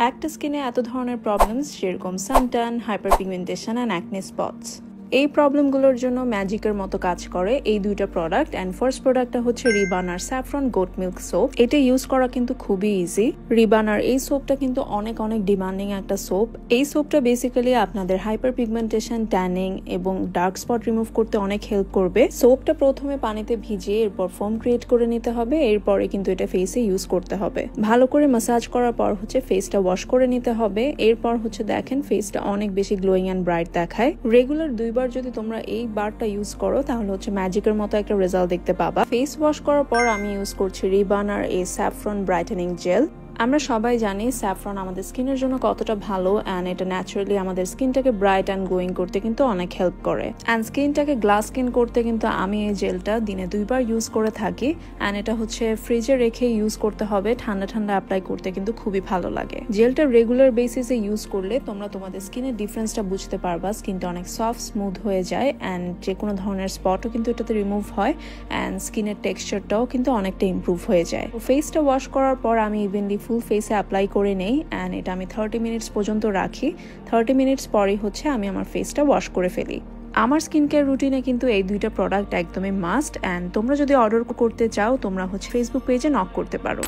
একটা স্কিনে এত ধরনের প্রবলেমস যেরকম suntan, hyperpigmentation and acne spots, এই প্রবলেমগুলোর জন্য ম্যাজিকের মতো কাজ করে এই দুইটা প্রোডাক্ট। অ্যান্ড ফার্স্ট প্রোডাক্টটা হচ্ছে রিবানার স্যাফরন গোট মিল্ক সোপ। এটা ইউজ করা কিন্তু খুবই ইজি। রিবানার এই সোপটা কিন্তু অনেক ডিমান্ডিং একটা সোপ। এই সোপটা বেসিক্যালি আপনাদের হাইপার পিগমেন্টেশন, ট্যানিং এবং ডার্ক স্পট রিমুভ করতে অনেক হেল্প করবে। সোপটা প্রথমে পানিতে ভিজিয়ে এরপর ফোম ক্রিয়েট করে নিতে হবে, এরপরে কিন্তু এটা ফেসে ইউজ করতে হবে। ভালো করে ম্যাসাজ করার পর হচ্ছে ফেসটা ওয়াশ করে নিতে হবে। এরপর হচ্ছে দেখেন ফেসটা অনেক বেশি গ্লোয়িং অ্যান্ড ব্রাইট দেখায়। রেগুলার 2 বার যদি তোমরা এই বারটা ইউজ করো তাহলে হচ্ছে ম্যাজিকের মতো একটা রেজাল্ট দেখতে পাবা। ফেস ওয়াশ করার পর আমি ইউজ করছি রিবানার এই স্যাফরন ব্রাইটেনিং জেল। আমরা সবাই জানি স্যাফরন আমাদের স্কিনের জন্য কতটা ভালো, অ্যান্ড এটা ন্যাচারালি আমাদের স্কিনটাকে ব্রাইট অ্যান্ড গ্লোয়িং করতে কিন্তু অনেক হেল্প করে। অ্যান্ড স্কিনটাকে গ্লাস স্কিন করতে কিন্তু আমি এই জেলটা দিনে 2 বার ইউজ করে থাকি। অ্যান্ড এটা হচ্ছে ফ্রিজে রেখে ইউজ করতে হবে, ঠান্ডা অ্যাপ্লাই করতে কিন্তু খুবই ভালো লাগে। জেলটা রেগুলার বেসিসে ইউজ করলে তোমরা তোমাদের স্কিনের ডিফারেন্সটা বুঝতে পারবা। স্কিনটা অনেক সফট স্মুথ হয়ে যায়, অ্যান্ড যে কোনো ধরনের স্পটও কিন্তু এটাতে রিমুভ হয়, অ্যান্ড স্কিনের টেক্সচারটাও কিন্তু অনেকটা ইমপ্রুভ হয়ে যায়। ফেসটা ওয়াশ করার পর আমি ইভেনলি ফুল ফেসে অ্যাপ্লাই করে নেই, অ্যান্ড এটা আমি 30 মিনিটস পর্যন্ত রাখি। 30 মিনিটস পরেই হচ্ছে আমি আমার ফেসটা ওয়াশ করে ফেলি। আমার স্কিন কেয়ার রুটিনে কিন্তু এই দুইটা প্রোডাক্ট একদমই মাস্ট। অ্যান্ড তোমরা যদি অর্ডার করতে চাও তোমরা হচ্ছে ফেসবুক পেজে নক করতে পারো।